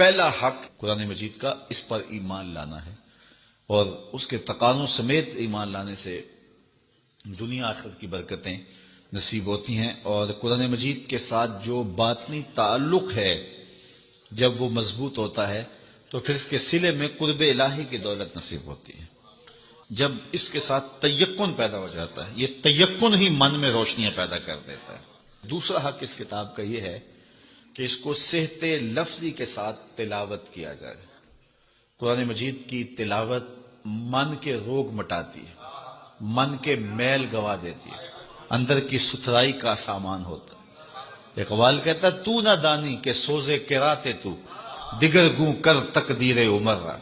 پہلا حق قرآن مجید کا اس پر ایمان لانا ہے، اور اس کے تقاضوں سمیت ایمان لانے سے دنیا آخرت کی برکتیں نصیب ہوتی ہیں، اور قرآن مجید کے ساتھ جو باطنی تعلق ہے جب وہ مضبوط ہوتا ہے تو پھر اس کے صلے میں قرب الہی کی دولت نصیب ہوتی ہے۔ جب اس کے ساتھ تیقن پیدا ہو جاتا ہے، یہ تیقن ہی من میں روشنیاں پیدا کر دیتا ہے۔ دوسرا حق اس کتاب کا یہ ہے کہ اس کو صحت لفظی کے ساتھ تلاوت کیا جائے۔ قرآن مجید کی تلاوت من کے روگ مٹاتی ہے، من کے میل گوا دیتی ہے، اندر کی ستھرائی کا سامان ہوتا ہے۔ اقبال کہتا ہے تو نہ دانی کہ سوزے کراتے تو دیگر گوں کر تقدیر عمر را۔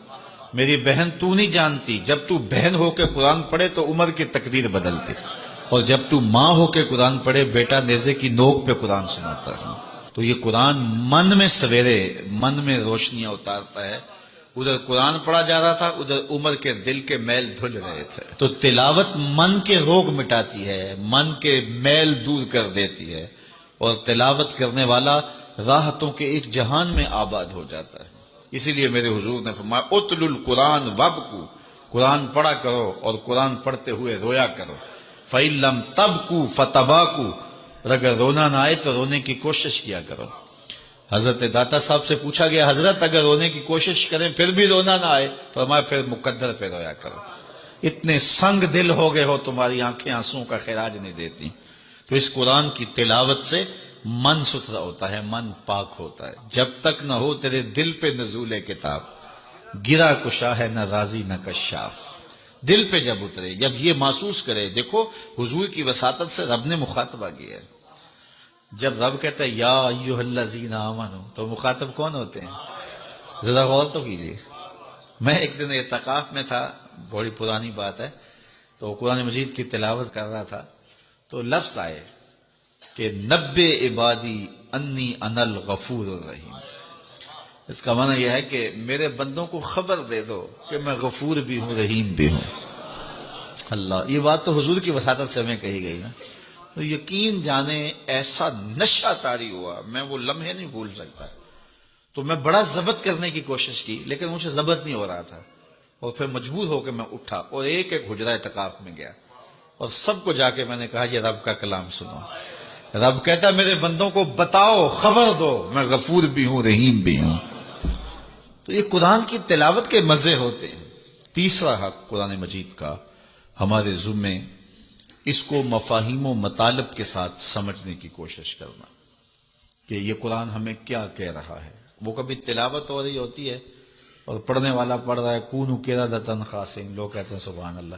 میری بہن تو نہیں جانتی، جب تو بہن ہو کے قرآن پڑھے تو عمر کی تقدیر بدلتی، اور جب تو ماں ہو کے قرآن پڑھے بیٹا نیزے کی نوک پہ قرآن سناتا ہے۔ تو یہ قرآن من میں سویرے من میں روشنیاں اتارتا ہے۔ ادھر قرآن پڑھا جا رہا تھا، ادھر عمر کے دل کے میل دھل رہے تھے۔ تو تلاوت من کے روگ مٹاتی ہے، من کے میل دور کر دیتی ہے، اور تلاوت کرنے والا راحتوں کے ایک جہان میں آباد ہو جاتا ہے۔ اسی لیے میرے حضور نے فرمایا اتل القرآن وابکو، قرآن پڑھا کرو اور قرآن پڑھتے ہوئے رویا کرو۔ فَإِن لَمْ تَبْكُوا فَتَبَاكُوا، اور اگر رونا نہ آئے تو رونے کی کوشش کیا کرو۔ حضرت داتا صاحب سے پوچھا گیا حضرت اگر رونے کی کوشش کریں پھر بھی رونا نہ آئے، فرمایا پھر مقدر پہ رویا کرو۔ اتنے سنگ دل ہو گئے ہو تمہاری آنکھیں آنسوں کا خراج نہیں دیتی۔ تو اس قرآن کی تلاوت سے من ستھرا ہوتا ہے، من پاک ہوتا ہے۔ جب تک نہ ہو تیرے دل پہ نزول کتاب، گرا کشا ہے نہ راضی نہ کشاف۔ دل پہ جب اترے، جب یہ محسوس کرے، دیکھو حضور کی وساطت سے رب نے مخاطبہ کیا ہے۔ جب رب کہتا ہے یا ایھا الذین آمنوا، تو مخاطب کون ہوتے ہیں؟ ذرا غور تو کیجیے۔ میں ایک دن اعتکاف میں تھا، بڑی پرانی بات ہے، تو قرآن مجید کی تلاوت کر رہا تھا، تو لفظ آئے کہ نبّ عبادی انی انا الغفور الرحیم۔ اس کا معنی یہ ہے کہ میرے بندوں کو خبر دے دو کہ میں غفور بھی ہوں رحیم بھی ہوں۔ اللہ، یہ بات تو حضور کی وساطت سے ہمیں کہی گئی نا۔ تو یقین جانے ایسا نشہ طاری ہوا، میں وہ لمحے نہیں بھول سکتا۔ تو میں بڑا ضبط کرنے کی کوشش کی لیکن مجھے ضبط نہیں ہو رہا تھا، اور پھر مجبور ہو کے میں اٹھا اور ایک ایک حجرہ اعتکاف میں گیا، اور سب کو جا کے میں نے کہا یہ رب کا کلام سنو۔ رب کہتا میرے بندوں کو بتاؤ، خبر دو، میں غفور بھی ہوں رحیم بھی ہوں۔ تو یہ قرآن کی تلاوت کے مزے ہوتے ہیں۔ تیسرا حق قرآن مجید کا ہمارے ذمے، اس کو مفاہیم و مطالب کے ساتھ سمجھنے کی کوشش کرنا کہ یہ قرآن ہمیں کیا کہہ رہا ہے۔ وہ کبھی تلاوت ہو رہی ہوتی ہے اور پڑھنے والا پڑھ رہا ہے کونوا قردۃ خاسئین، لوگ کہتے ہیں سبحان اللہ،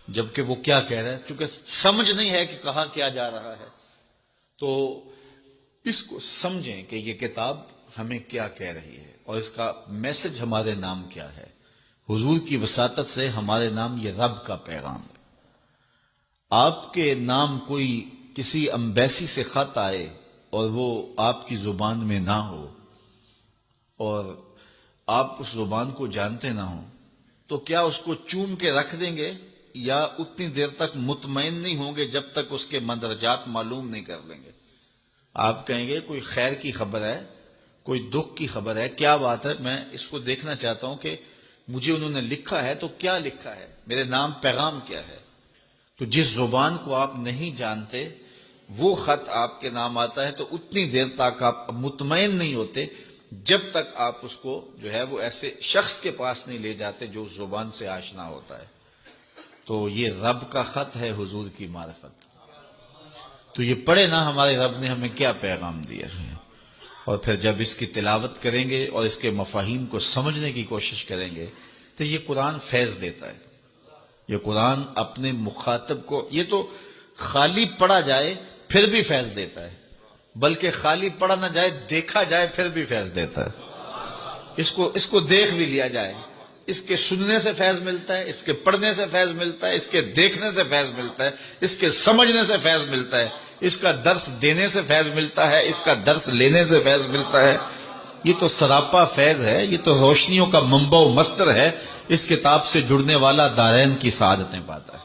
جبکہ وہ کیا کہہ رہا ہے، چونکہ سمجھ نہیں ہے کہ کہاں کیا جا رہا ہے۔ تو اس کو سمجھیں کہ یہ کتاب ہمیں کیا کہہ رہی ہے، اور اس کا میسج ہمارے نام کیا ہے۔ حضور کی وساطت سے ہمارے نام یہ رب کا پیغام ہے۔ آپ کے نام کوئی کسی امبیسی سے خط آئے اور وہ آپ کی زبان میں نہ ہو، اور آپ اس زبان کو جانتے نہ ہوں، تو کیا اس کو چوم کے رکھ دیں گے، یا اتنی دیر تک مطمئن نہیں ہوں گے جب تک اس کے مندرجات معلوم نہیں کر لیں گے؟ آپ کہیں گے کوئی خیر کی خبر ہے، کوئی دکھ کی خبر ہے، کیا بات ہے، میں اس کو دیکھنا چاہتا ہوں کہ مجھے انہوں نے لکھا ہے تو کیا لکھا ہے، میرے نام پیغام کیا ہے۔ تو جس زبان کو آپ نہیں جانتے وہ خط آپ کے نام آتا ہے، تو اتنی دیر تک آپ مطمئن نہیں ہوتے جب تک آپ اس کو جو ہے وہ ایسے شخص کے پاس نہیں لے جاتے جو اس زبان سے آشنا ہوتا ہے۔ تو یہ رب کا خط ہے، حضور کی معرفت۔ تو یہ پڑھے نا ہمارے رب نے ہمیں کیا پیغام دیا ہے، اور پھر جب اس کی تلاوت کریں گے اور اس کے مفاہیم کو سمجھنے کی کوشش کریں گے تو یہ قرآن فیض دیتا ہے۔ یہ قرآن اپنے مخاطب کو، یہ تو خالی پڑھا جائے پھر بھی فیض دیتا ہے، بلکہ خالی پڑھا نہ جائے، دیکھا جائے پھر بھی فیض دیتا ہے۔ اس کو دیکھ بھی لیا جائے، اس کے سننے سے فیض ملتا ہے، اس کے پڑھنے سے فیض ملتا ہے، اس کے دیکھنے سے فیض ملتا ہے، اس کے سمجھنے سے فیض ملتا ہے، اس کا درس دینے سے فیض ملتا ہے، اس کا درس لینے سے فیض ملتا ہے۔ یہ تو سراپا فیض ہے، یہ تو روشنیوں کا منبع و مصدر ہے۔ اس کتاب سے جڑنے والا دارین کی سعادتیں پاتا ہے۔